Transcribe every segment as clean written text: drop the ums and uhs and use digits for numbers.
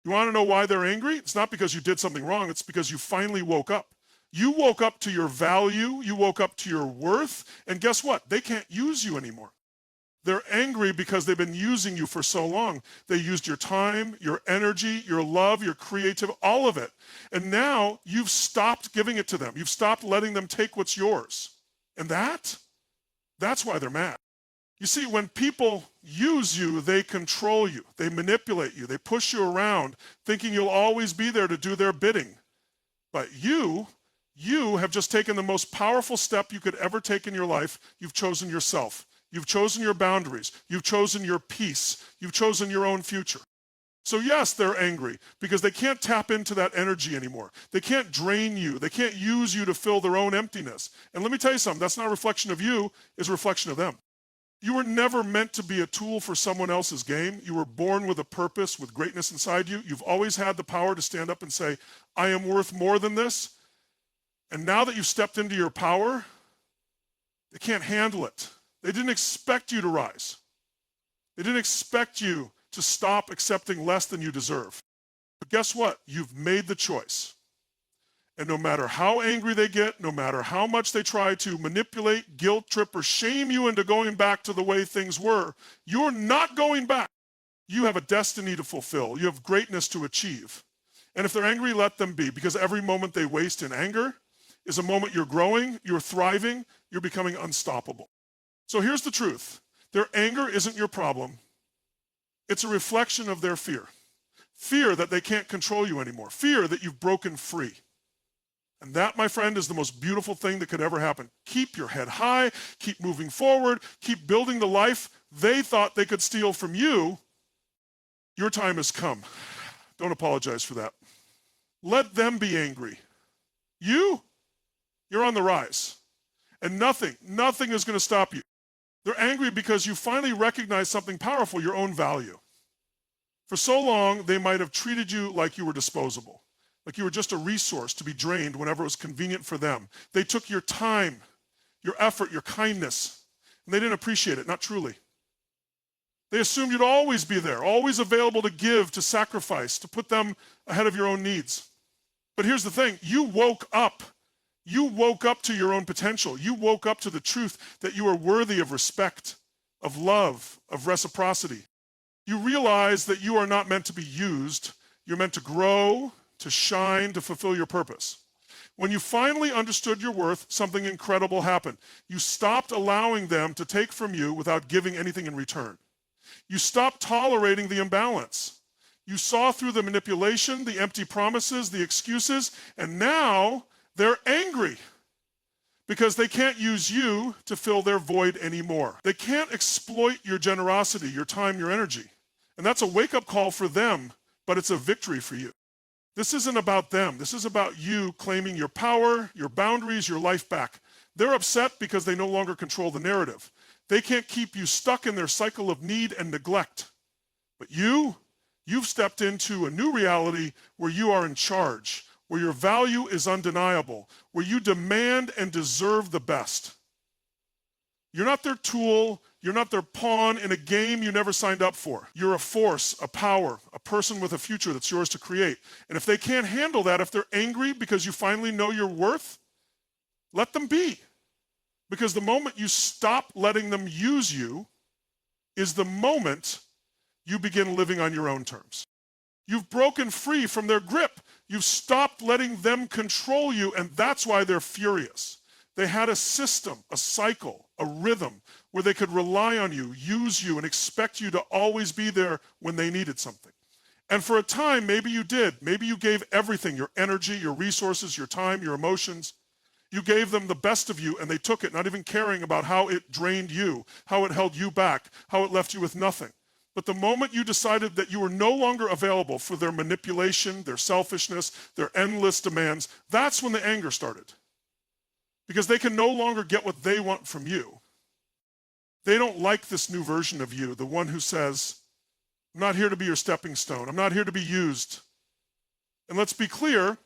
You want to know why they're angry? It's not because you did something wrong. It's because you finally woke up. You woke up to your value. You woke up to your worth. And guess what? They can't use you anymore. They're angry because they've been using you for so long. They used your time, your energy, your love, your creativity, all of it. And now you've stopped giving it to them. You've stopped letting them take what's yours. And that's why they're mad. You see, when people use you, they control you. They manipulate you. They push you around, thinking you'll always be there to do their bidding. But you have just taken the most powerful step you could ever take in your life. You've chosen yourself. You've chosen your boundaries. You've chosen your peace. You've chosen your own future. So yes, they're angry because they can't tap into that energy anymore. They can't drain you. They can't use you to fill their own emptiness. And let me tell you something, that's not a reflection of you, it's a reflection of them. You were never meant to be a tool for someone else's game. You were born with a purpose, with greatness inside you. You've always had the power to stand up and say, I am worth more than this. And now that you've stepped into your power, they can't handle it. They didn't expect you to rise. They didn't expect you to stop accepting less than you deserve. But guess what? You've made the choice. And no matter how angry they get, no matter how much they try to manipulate, guilt trip, or shame you into going back to the way things were, you're not going back. You have a destiny to fulfill. You have greatness to achieve. And if they're angry, let them be, because every moment they waste in anger is a moment you're growing, you're thriving, you're becoming unstoppable. So here's the truth. Their anger isn't your problem. It's a reflection of their fear. Fear that they can't control you anymore. Fear that you've broken free. And that, my friend, is the most beautiful thing that could ever happen. Keep your head high, keep moving forward, keep building the life they thought they could steal from you. Your time has come. Don't apologize for that. Let them be angry. You're on the rise. And nothing is going to stop you. They're angry because you finally recognize something powerful, your own value. For so long, they might have treated you like you were disposable. Like you were just a resource to be drained whenever it was convenient for them. They took your time, your effort, your kindness, and they didn't appreciate it, not truly. They assumed you'd always be there, always available to give, to sacrifice, to put them ahead of your own needs. But here's the thing, you woke up. You woke up to your own potential. You woke up to the truth that you are worthy of respect, of love, of reciprocity. You realize that you are not meant to be used. You're meant to grow, to shine, to fulfill your purpose. When you finally understood your worth, something incredible happened. You stopped allowing them to take from you without giving anything in return. You stopped tolerating the imbalance. You saw through the manipulation, the empty promises, the excuses, and now they're angry because they can't use you to fill their void anymore. They can't exploit your generosity, your time, your energy. And that's a wake-up call for them, but it's a victory for you. This isn't about them. This is about you claiming your power, your boundaries, your life back. They're upset because they no longer control the narrative. They can't keep you stuck in their cycle of need and neglect. But you've stepped into a new reality where you are in charge, where your value is undeniable, where you demand and deserve the best. You're not their tool. You're not their pawn in a game you never signed up for. You're a force, a power, a person with a future that's yours to create. And if they can't handle that, if they're angry because you finally know your worth, let them be. Because the moment you stop letting them use you is the moment you begin living on your own terms. You've broken free from their grip. You've stopped letting them control you, and that's why they're furious. They had a system, a cycle, a rhythm where they could rely on you, use you, and expect you to always be there when they needed something. And for a time, maybe you did. Maybe you gave everything, your energy, your resources, your time, your emotions. You gave them the best of you, and they took it, not even caring about how it drained you, how it held you back, how it left you with nothing. But the moment you decided that you were no longer available for their manipulation, their selfishness, their endless demands, that's when the anger started. Because they can no longer get what they want from you. They don't like this new version of you, the one who says, I'm not here to be your stepping stone. I'm not here to be used. And let's be clear,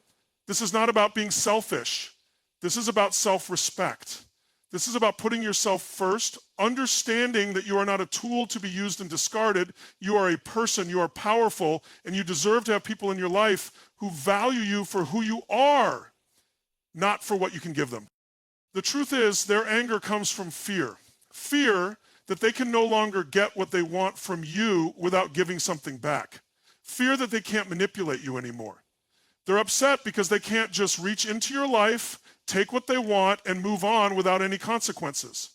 this is not about being selfish. This is about self-respect. This is about putting yourself first, understanding that you are not a tool to be used and discarded. You are a person, you are powerful, and you deserve to have people in your life who value you for who you are, not for what you can give them. The truth is, their anger comes from fear. Fear that they can no longer get what they want from you without giving something back. Fear that they can't manipulate you anymore. They're upset because they can't just reach into your life, take what they want, and move on without any consequences.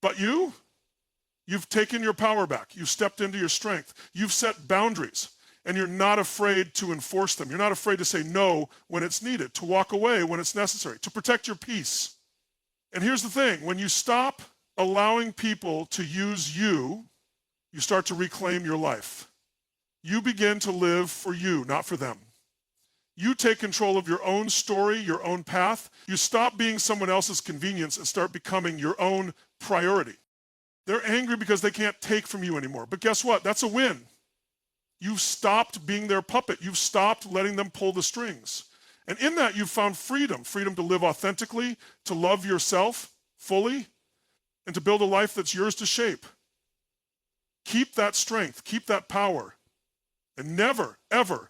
But you've taken your power back. You've stepped into your strength. You've set boundaries, and you're not afraid to enforce them. You're not afraid to say no when it's needed, to walk away when it's necessary, to protect your peace. And here's the thing, when you stop allowing people to use you, you start to reclaim your life. You begin to live for you, not for them. You take control of your own story, your own path. You stop being someone else's convenience and start becoming your own priority. They're angry because they can't take from you anymore. But guess what? That's a win. You've stopped being their puppet. You've stopped letting them pull the strings. And in that, you've found freedom. Freedom to live authentically, to love yourself fully, and to build a life that's yours to shape. Keep that strength. Keep that power. And never, ever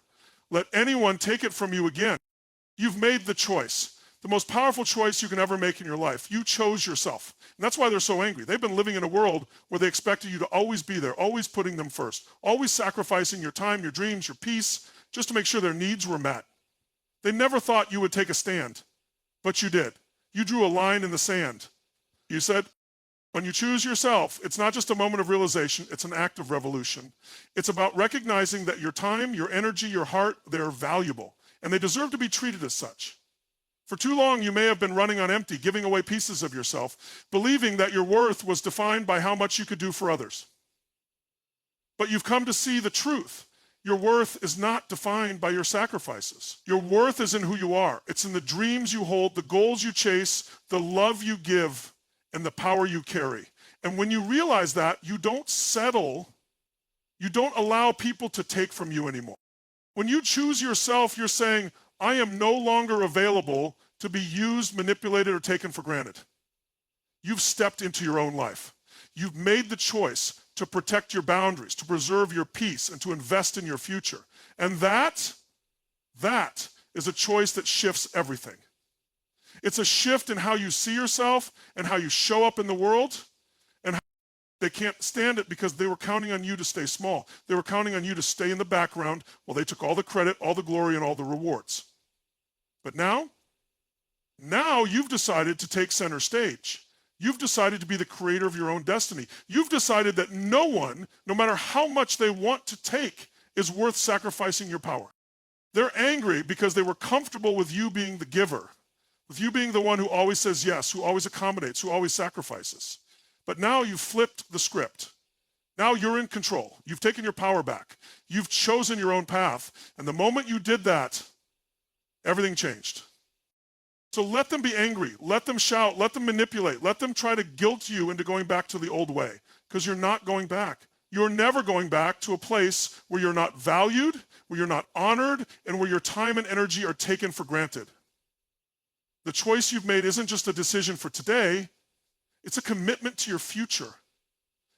let anyone take it from you again. You've made the choice. The most powerful choice you can ever make in your life. You chose yourself. And that's why they're so angry. They've been living in a world where they expected you to always be there, always putting them first, always sacrificing your time, your dreams, your peace, just to make sure their needs were met. They never thought you would take a stand, but you did. You drew a line in the sand. You said, when you choose yourself, it's not just a moment of realization, it's an act of revolution. It's about recognizing that your time, your energy, your heart, they're valuable, and they deserve to be treated as such. For too long, you may have been running on empty, giving away pieces of yourself, believing that your worth was defined by how much you could do for others. But you've come to see the truth. Your worth is not defined by your sacrifices. Your worth is in who you are. It's in the dreams you hold, the goals you chase, the love you give, and the power you carry. And when you realize that, you don't settle. You don't allow people to take from you anymore. When you choose yourself, you're saying, I am no longer available to be used, manipulated, or taken for granted. You've stepped into your own life. You've made the choice to protect your boundaries, to preserve your peace, and to invest in your future. And that is a choice that shifts everything. It's a shift in how you see yourself and how you show up in the world, and how they can't stand it because they were counting on you to stay small. They were counting on you to stay in the background while they took all the credit, all the glory, and all the rewards. But now you've decided to take center stage. You've decided to be the creator of your own destiny. You've decided that no one, no matter how much they want to take, is worth sacrificing your power. They're angry because they were comfortable with you being the giver, with you being the one who always says yes, who always accommodates, who always sacrifices. But now you've flipped the script. Now you're in control. You've taken your power back. You've chosen your own path. And the moment you did that, everything changed. So let them be angry, let them shout, let them manipulate, let them try to guilt you into going back to the old way, because you're not going back. You're never going back to a place where you're not valued, where you're not honored, and where your time and energy are taken for granted. The choice you've made isn't just a decision for today, it's a commitment to your future,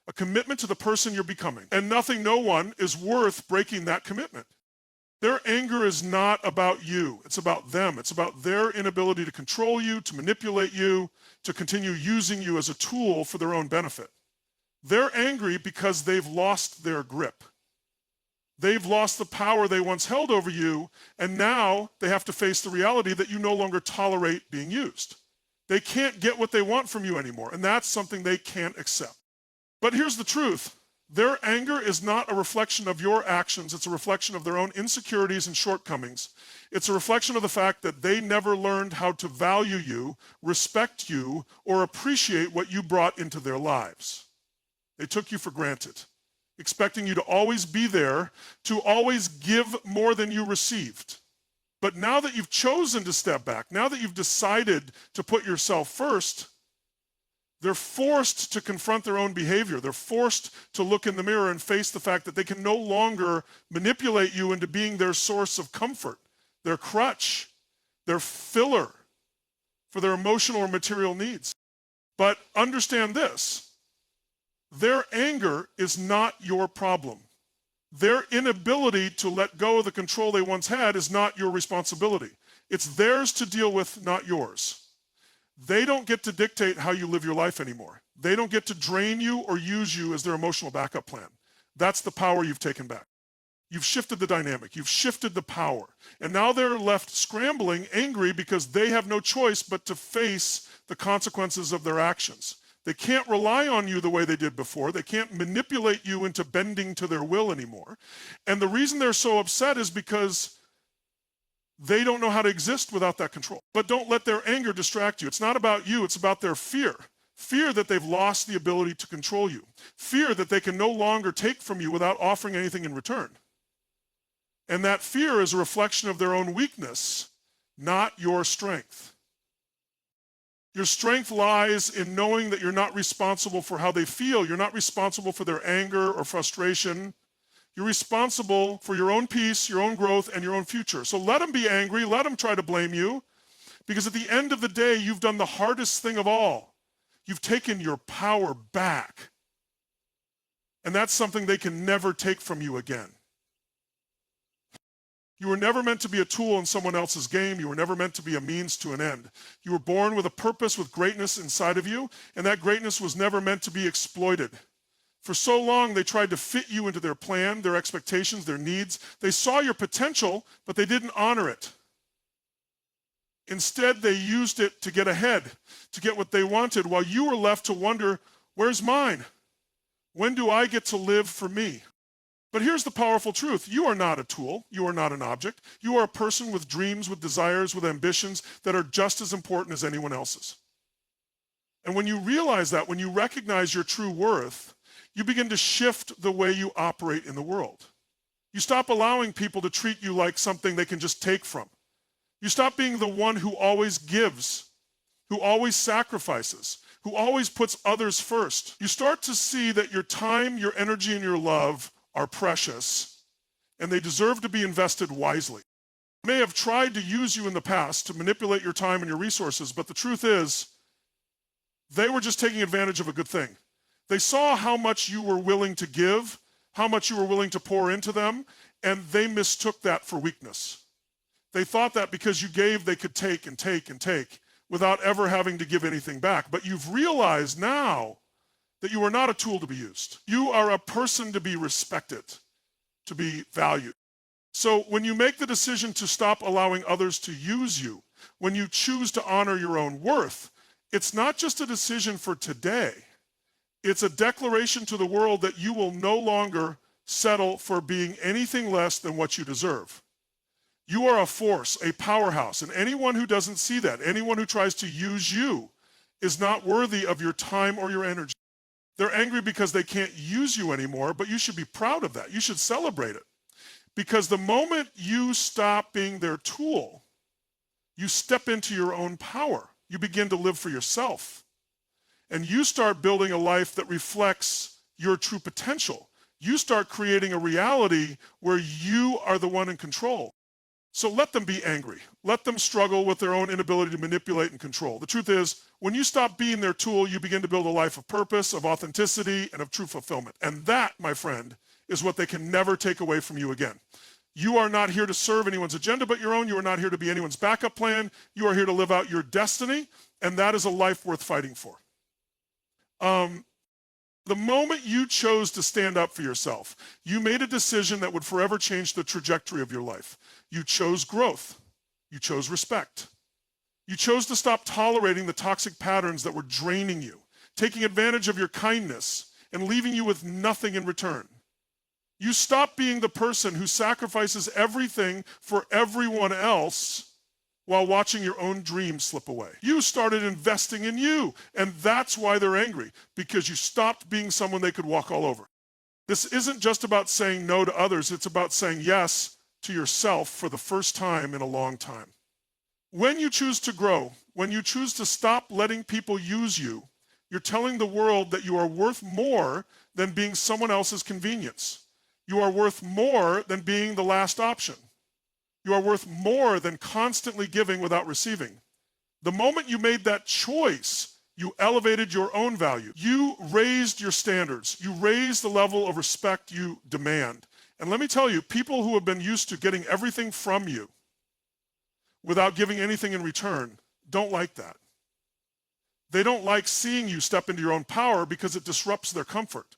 a commitment to the person you're becoming. And nothing, no one is worth breaking that commitment. Their anger is not about you. It's about them. It's about their inability to control you, to manipulate you, to continue using you as a tool for their own benefit. They're angry because they've lost their grip. They've lost the power they once held over you, and now they have to face the reality that you no longer tolerate being used. They can't get what they want from you anymore, and that's something they can't accept. But here's the truth. Their anger is not a reflection of your actions. It's a reflection of their own insecurities and shortcomings. It's a reflection of the fact that they never learned how to value you, respect you, or appreciate what you brought into their lives. They took you for granted, expecting you to always be there, to always give more than you received. But now that you've chosen to step back, now that you've decided to put yourself first, they're forced to confront their own behavior. They're forced to look in the mirror and face the fact that they can no longer manipulate you into being their source of comfort, their crutch, their filler for their emotional or material needs. But understand this, their anger is not your problem. Their inability to let go of the control they once had is not your responsibility. It's theirs to deal with, not yours. They don't get to dictate how you live your life anymore. They don't get to drain you or use you as their emotional backup plan. That's the power you've taken back. You've shifted the dynamic. You've shifted the power. And now they're left scrambling, angry, because they have no choice but to face the consequences of their actions. They can't rely on you the way they did before. They can't manipulate you into bending to their will anymore. And the reason they're so upset is because they don't know how to exist without that control. But don't let their anger distract you. It's not about you. It's about their fear. Fear that they've lost the ability to control you. Fear that they can no longer take from you without offering anything in return. And that fear is a reflection of their own weakness, not your strength. Your strength lies in knowing that you're not responsible for how they feel. You're not responsible for their anger or frustration. You're responsible for your own peace, your own growth, and your own future. So let them be angry. Let them try to blame you. Because at the end of the day, you've done the hardest thing of all. You've taken your power back. And that's something they can never take from you again. You were never meant to be a tool in someone else's game. You were never meant to be a means to an end. You were born with a purpose, with greatness inside of you, and that greatness was never meant to be exploited. For so long, they tried to fit you into their plan, their expectations, their needs. They saw your potential, but they didn't honor it. Instead, they used it to get ahead, to get what they wanted, while you were left to wonder, where's mine? When do I get to live for me? But here's the powerful truth. You are not a tool. You are not an object. You are a person with dreams, with desires, with ambitions that are just as important as anyone else's. And when you realize that, when you recognize your true worth, you begin to shift the way you operate in the world. You stop allowing people to treat you like something they can just take from. You stop being the one who always gives, who always sacrifices, who always puts others first. You start to see that your time, your energy, and your love are precious, and they deserve to be invested wisely. They may have tried to use you in the past to manipulate your time and your resources, but the truth is, they were just taking advantage of a good thing. They saw how much you were willing to give, how much you were willing to pour into them, and they mistook that for weakness. They thought that because you gave, they could take and take and take without ever having to give anything back. But you've realized now that you are not a tool to be used. You are a person to be respected, to be valued. So when you make the decision to stop allowing others to use you, when you choose to honor your own worth, it's not just a decision for today. It's a declaration to the world that you will no longer settle for being anything less than what you deserve. You are a force, a powerhouse, and anyone who doesn't see that, anyone who tries to use you, is not worthy of your time or your energy. They're angry because they can't use you anymore, but you should be proud of that. You should celebrate it. Because the moment you stop being their tool, you step into your own power. You begin to live for yourself. And you start building a life that reflects your true potential. You start creating a reality where you are the one in control. So let them be angry. Let them struggle with their own inability to manipulate and control. The truth is, when you stop being their tool, you begin to build a life of purpose, of authenticity, and of true fulfillment. And that, my friend, is what they can never take away from you again. You are not here to serve anyone's agenda but your own. You are not here to be anyone's backup plan. You are here to live out your destiny, and that is a life worth fighting for. The moment you chose to stand up for yourself, you made a decision that would forever change the trajectory of your life. You chose growth. You chose respect. You chose to stop tolerating the toxic patterns that were draining you, taking advantage of your kindness, and leaving you with nothing in return. You stopped being the person who sacrifices everything for everyone else while watching your own dreams slip away. You started investing in you, and that's why they're angry, because you stopped being someone they could walk all over. This isn't just about saying no to others, it's about saying yes to yourself for the first time in a long time. When you choose to grow, when you choose to stop letting people use you, you're telling the world that you are worth more than being someone else's convenience. You are worth more than being the last option. You are worth more than constantly giving without receiving. The moment you made that choice, You elevated your own value. You raised your standards. You raised the level of respect you demand. And let me tell you, people who have been used to getting everything from you without giving anything in return don't like that. They don't like seeing you step into your own power because it disrupts their comfort.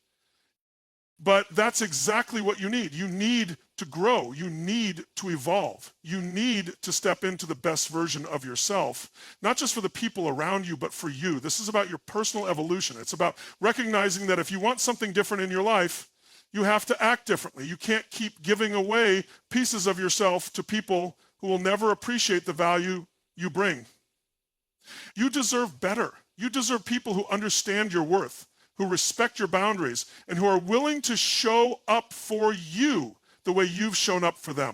But that's exactly what you need. You need to grow. You need to evolve. You need to step into the best version of yourself, not just for the people around you, but for you. This is about your personal evolution. It's about recognizing that if you want something different in your life, you have to act differently. You can't keep giving away pieces of yourself to people who will never appreciate the value you bring. You deserve better. You deserve people who understand your worth, who respect your boundaries, and who are willing to show up for you the way you've shown up for them.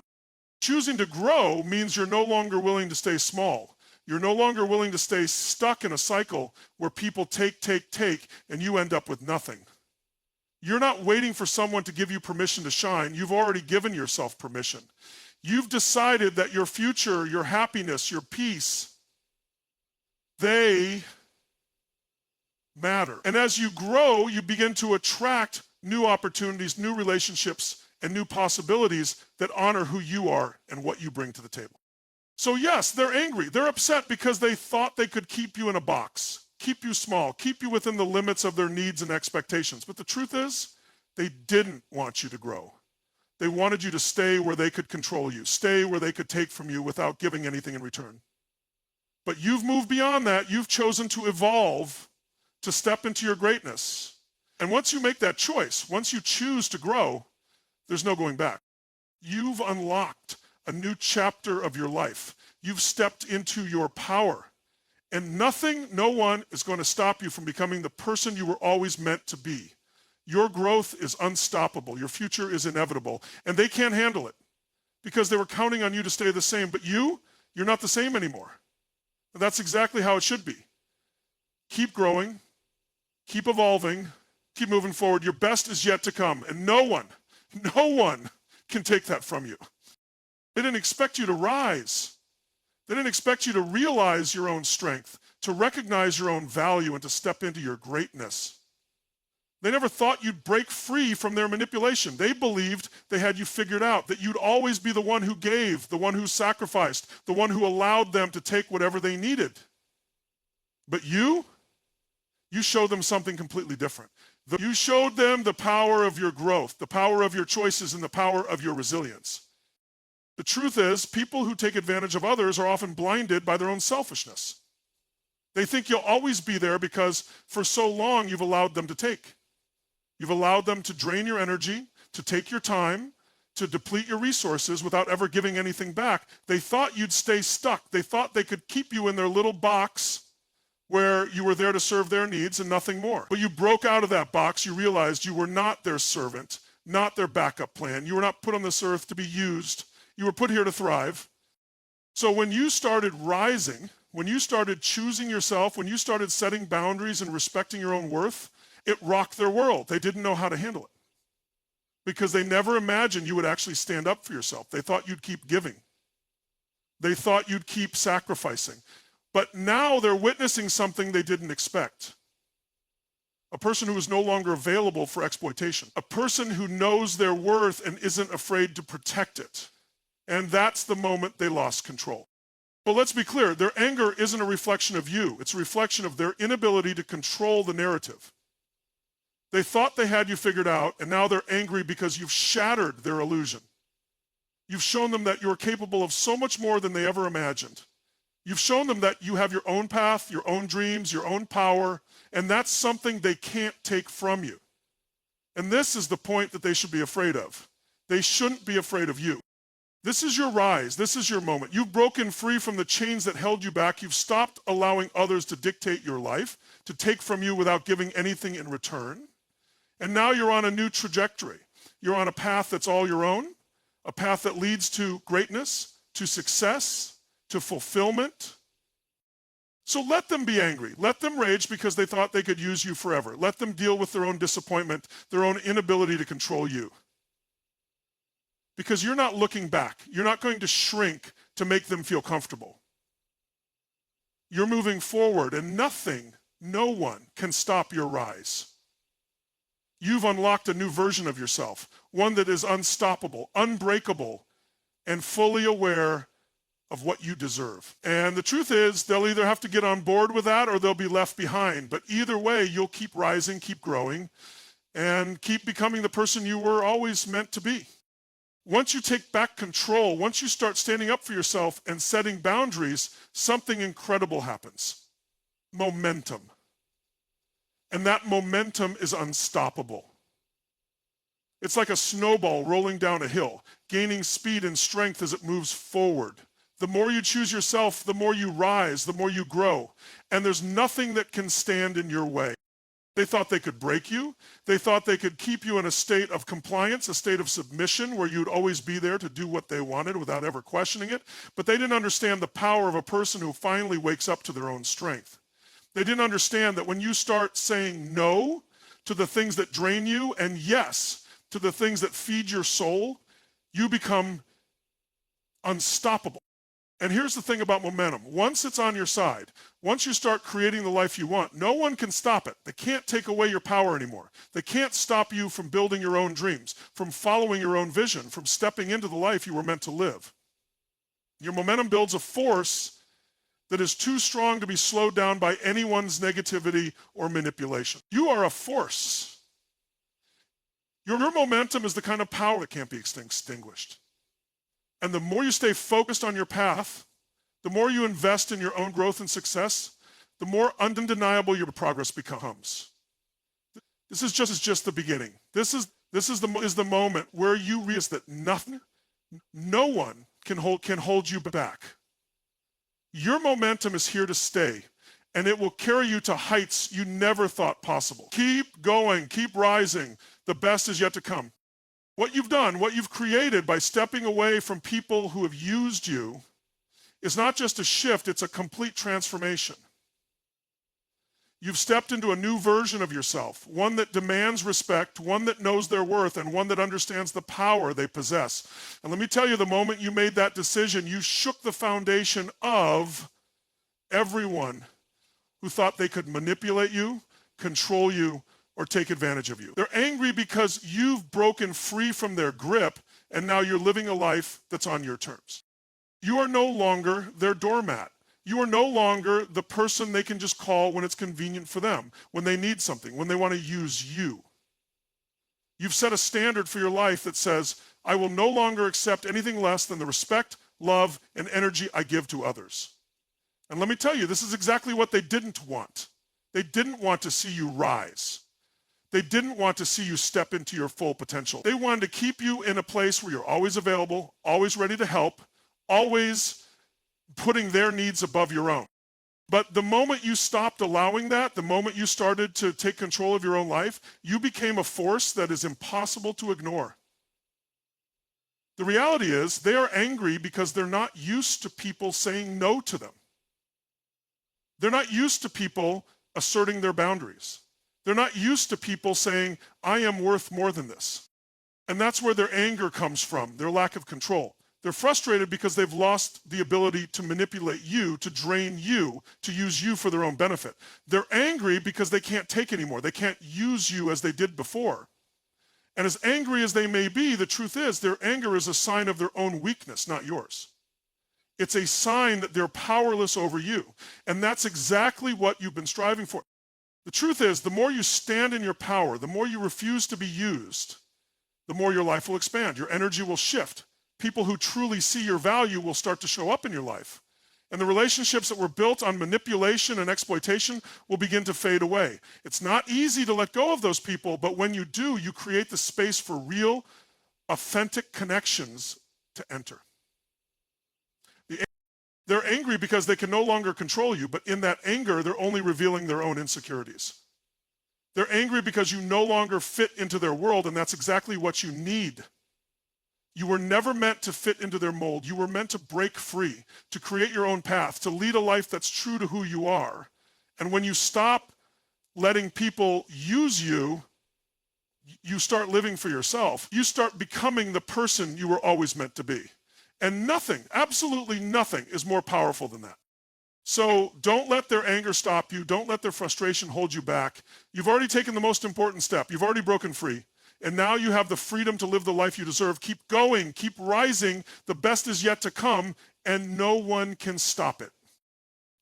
Choosing to grow means you're no longer willing to stay small. You're no longer willing to stay stuck in a cycle where people take, and you end up with nothing. You're not waiting for someone to give you permission to shine. You've already given yourself permission. You've decided that your future, your happiness, your peace, they matter. And as you grow, you begin to attract new opportunities, new relationships, and new possibilities that honor who you are and what you bring to the table. So yes, they're angry. They're upset because they thought they could keep you in a box, keep you small, keep you within the limits of their needs and expectations. But the truth is, they didn't want you to grow. They wanted you to stay where they could control you, stay where they could take from you without giving anything in return. But you've moved beyond that. You've chosen to evolve, to step into your greatness. And once you make that choice, once you choose to grow, there's no going back. You've unlocked a new chapter of your life. You've stepped into your power. And nothing, no one is going to stop you from becoming the person you were always meant to be. Your growth is unstoppable. Your future is inevitable. And they can't handle it because they were counting on you to stay the same. But you're not the same anymore. And that's exactly how it should be. Keep growing. Keep evolving, keep moving forward. Your best is yet to come, and no one can take that from you. They didn't expect you to rise. They didn't expect you to realize your own strength, to recognize your own value, and to step into your greatness. They never thought you'd break free from their manipulation. They believed they had you figured out, that you'd always be the one who gave, the one who sacrificed, the one who allowed them to take whatever they needed. But you showed them something completely different. You showed them the power of your growth, the power of your choices, and the power of your resilience. The truth is, people who take advantage of others are often blinded by their own selfishness. They think you'll always be there because for so long you've allowed them to take. You've allowed them to drain your energy, to take your time, to deplete your resources without ever giving anything back. They thought you'd stay stuck. They thought they could keep you in their little box where you were there to serve their needs and nothing more. But you broke out of that box. You realized you were not their servant, not their backup plan. You were not put on this earth to be used. You were put here to thrive. So when you started rising, when you started choosing yourself, when you started setting boundaries and respecting your own worth, it rocked their world. They didn't know how to handle it because they never imagined you would actually stand up for yourself. They thought you'd keep giving. They thought you'd keep sacrificing. But now they're witnessing something they didn't expect. A person who is no longer available for exploitation. A person who knows their worth and isn't afraid to protect it. And that's the moment they lost control. But let's be clear, their anger isn't a reflection of you. It's a reflection of their inability to control the narrative. They thought they had you figured out, and now they're angry because you've shattered their illusion. You've shown them that you're capable of so much more than they ever imagined. You've shown them that you have your own path, your own dreams, your own power, and that's something they can't take from you. And this is the point that they should be afraid of. They shouldn't be afraid of you. This is your rise. This is your moment. You've broken free from the chains that held you back. You've stopped allowing others to dictate your life, to take from you without giving anything in return. And now you're on a new trajectory. You're on a path that's all your own, a path that leads to greatness, to success, to fulfillment. So let them be angry. Let them rage because they thought they could use you forever. Let them deal with their own disappointment, their own inability to control you. Because you're not looking back. You're not going to shrink to make them feel comfortable. You're moving forward, and nothing No one can stop your rise. You've unlocked a new version of yourself, one that is unstoppable, unbreakable, and fully aware of what you deserve. And the truth is, they'll either have to get on board with that or they'll be left behind. But either way, you'll keep rising, keep growing, and keep becoming the person you were always meant to be. Once you take back control, once you start standing up for yourself and setting boundaries, something incredible happens. Momentum. And that momentum is unstoppable. It's like a snowball rolling down a hill, gaining speed and strength as it moves forward. The more you choose yourself, the more you rise, the more you grow. And there's nothing that can stand in your way. They thought they could break you. They thought they could keep you in a state of compliance, a state of submission where you'd always be there to do what they wanted without ever questioning it. But they didn't understand the power of a person who finally wakes up to their own strength. They didn't understand that when you start saying no to the things that drain you and yes to the things that feed your soul, you become unstoppable. And here's the thing about momentum. Once it's on your side, once you start creating the life you want, no one can stop it. They can't take away your power anymore. They can't stop you from building your own dreams, from following your own vision, from stepping into the life you were meant to live. Your momentum builds a force that is too strong to be slowed down by anyone's negativity or manipulation. You are a force. Your momentum is the kind of power that can't be extinguished. And the more you stay focused on your path, the more you invest in your own growth and success, the more undeniable your progress becomes. This is just the beginning. This is the moment where you realize that no one can hold you back. Your momentum is here to stay, and it will carry you to heights you never thought possible. Keep going, keep rising. The best is yet to come. What you've done, what you've created by stepping away from people who have used you is not just a shift, it's a complete transformation. You've stepped into a new version of yourself, one that demands respect, one that knows their worth, and one that understands the power they possess. And let me tell you, the moment you made that decision, you shook the foundation of everyone who thought they could manipulate you, control you, or take advantage of you. They're angry because you've broken free from their grip, and now you're living a life that's on your terms. You are no longer their doormat. You are no longer the person they can just call when it's convenient for them, when they need something, when they want to use you. You've set a standard for your life that says, I will no longer accept anything less than the respect, love, and energy I give to others. And let me tell you, this is exactly what they didn't want. They didn't want to see you rise. They didn't want to see you step into your full potential. They wanted to keep you in a place where you're always available, always ready to help, always putting their needs above your own. But the moment you stopped allowing that, the moment you started to take control of your own life, you became a force that is impossible to ignore. The reality is they are angry because they're not used to people saying no to them. They're not used to people asserting their boundaries. They're not used to people saying, I am worth more than this. And that's where their anger comes from, their lack of control. They're frustrated because they've lost the ability to manipulate you, to drain you, to use you for their own benefit. They're angry because they can't take anymore. They can't use you as they did before. And as angry as they may be, the truth is their anger is a sign of their own weakness, not yours. It's a sign that they're powerless over you. And that's exactly what you've been striving for. The truth is, the more you stand in your power, the more you refuse to be used, the more your life will expand. Your energy will shift. People who truly see your value will start to show up in your life. And the relationships that were built on manipulation and exploitation will begin to fade away. It's not easy to let go of those people, but when you do, you create the space for real, authentic connections to enter. They're angry because they can no longer control you, but in that anger, they're only revealing their own insecurities. They're angry because you no longer fit into their world, and that's exactly what you need. You were never meant to fit into their mold. You were meant to break free, to create your own path, to lead a life that's true to who you are. And when you stop letting people use you, you start living for yourself. You start becoming the person you were always meant to be. And nothing, absolutely nothing, is more powerful than that. So don't let their anger stop you. Don't let their frustration hold you back. You've already taken the most important step. You've already broken free. And now you have the freedom to live the life you deserve. Keep going, keep rising. The best is yet to come, and no one can stop it.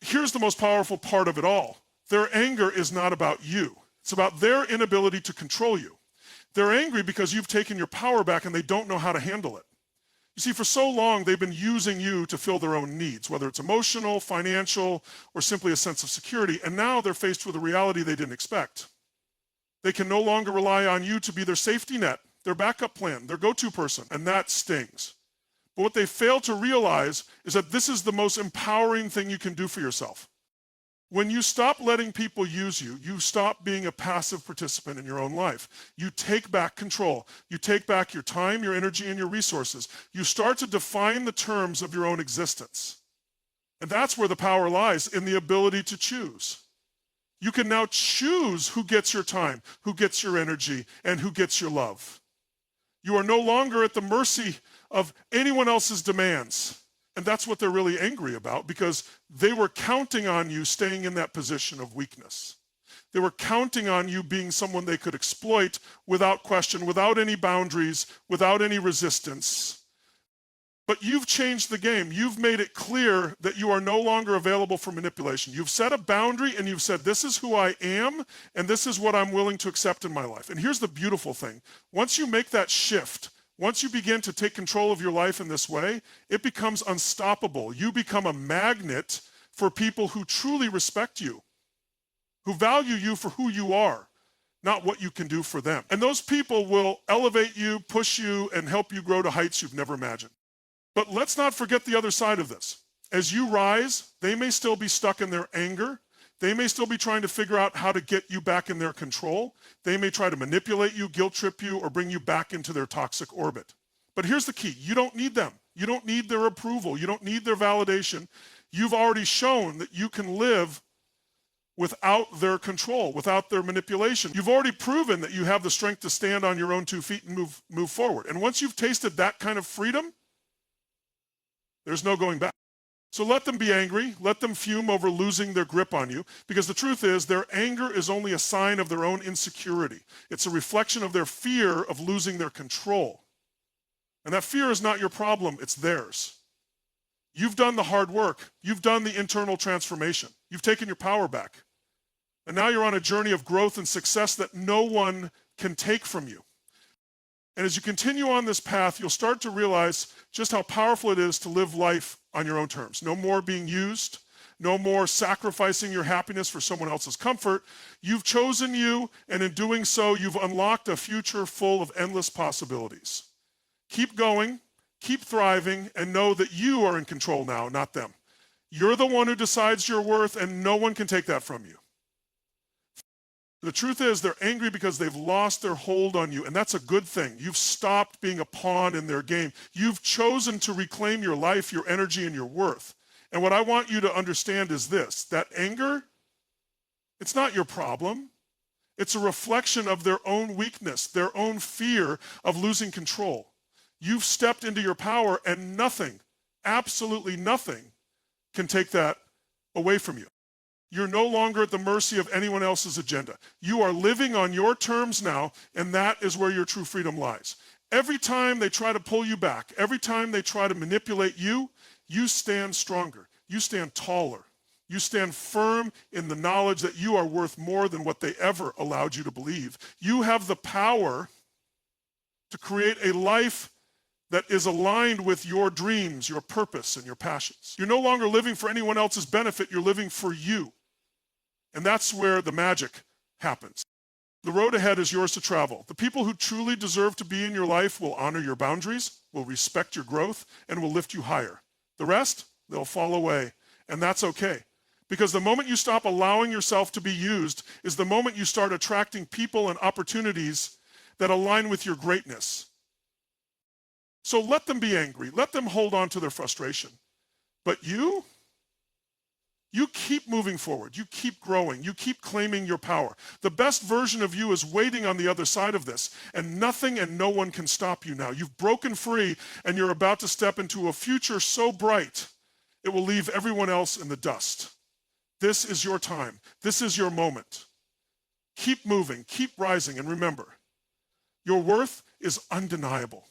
Here's the most powerful part of it all. Their anger is not about you. It's about their inability to control you. They're angry because you've taken your power back and they don't know how to handle it. You see, for so long, they've been using you to fill their own needs, whether it's emotional, financial, or simply a sense of security. And now they're faced with a reality they didn't expect. They can no longer rely on you to be their safety net, their backup plan, their go-to person, and that stings. But what they fail to realize is that this is the most empowering thing you can do for yourself. When you stop letting people use you, you stop being a passive participant in your own life. You take back control. You take back your time, your energy, and your resources. You start to define the terms of your own existence. And that's where the power lies, in the ability to choose. You can now choose who gets your time, who gets your energy, and who gets your love. You are no longer at the mercy of anyone else's demands. And that's what they're really angry about, because they were counting on you staying in that position of weakness. They were counting on you being someone they could exploit without question, without any boundaries, without any resistance. But you've changed the game. You've made it clear that you are no longer available for manipulation. You've set a boundary and you've said, this is who I am and this is what I'm willing to accept in my life. And here's the beautiful thing. Once you make that shift, once you begin to take control of your life in this way, it becomes unstoppable. You become a magnet for people who truly respect you, who value you for who you are, not what you can do for them. And those people will elevate you, push you, and help you grow to heights you've never imagined. But let's not forget the other side of this. As you rise, they may still be stuck in their anger. They may still be trying to figure out how to get you back in their control. They may try to manipulate you, guilt trip you, or bring you back into their toxic orbit. But here's the key. You don't need them. You don't need their approval. You don't need their validation. You've already shown that you can live without their control, without their manipulation. You've already proven that you have the strength to stand on your own 2 feet and move forward. And once you've tasted that kind of freedom, there's no going back. So let them be angry, let them fume over losing their grip on you, because the truth is their anger is only a sign of their own insecurity. It's a reflection of their fear of losing their control. And that fear is not your problem, it's theirs. You've done the hard work. You've done the internal transformation. You've taken your power back. And now you're on a journey of growth and success that no one can take from you. And as you continue on this path, you'll start to realize just how powerful it is to live life on your own terms. No more being used, no more sacrificing your happiness for someone else's comfort. You've chosen you, and in doing so, you've unlocked a future full of endless possibilities. Keep going, keep thriving, and know that you are in control now, not them. You're the one who decides your worth, and no one can take that from you. The truth is they're angry because they've lost their hold on you, and that's a good thing. You've stopped being a pawn in their game. You've chosen to reclaim your life, your energy, and your worth. And what I want you to understand is this, that anger, it's not your problem. It's a reflection of their own weakness, their own fear of losing control. You've stepped into your power, and nothing, absolutely nothing, can take that away from you. You're no longer at the mercy of anyone else's agenda. You are living on your terms now, and that is where your true freedom lies. Every time they try to pull you back, every time they try to manipulate you, you stand stronger. You stand taller. You stand firm in the knowledge that you are worth more than what they ever allowed you to believe. You have the power to create a life that is aligned with your dreams, your purpose, and your passions. You're no longer living for anyone else's benefit. You're living for you. And that's where the magic happens. The road ahead is yours to travel. The people who truly deserve to be in your life will honor your boundaries, will respect your growth, and will lift you higher. The rest, they'll fall away. And that's okay. Because the moment you stop allowing yourself to be used is the moment you start attracting people and opportunities that align with your greatness. So let them be angry. Let them hold on to their frustration. But you keep moving forward. You keep growing. You keep claiming your power. The best version of you is waiting on the other side of this, and nothing and no one can stop you now. You've broken free, and you're about to step into a future so bright it will leave everyone else in the dust. This is your time. This is your moment. Keep moving, keep rising, and remember, your worth is undeniable.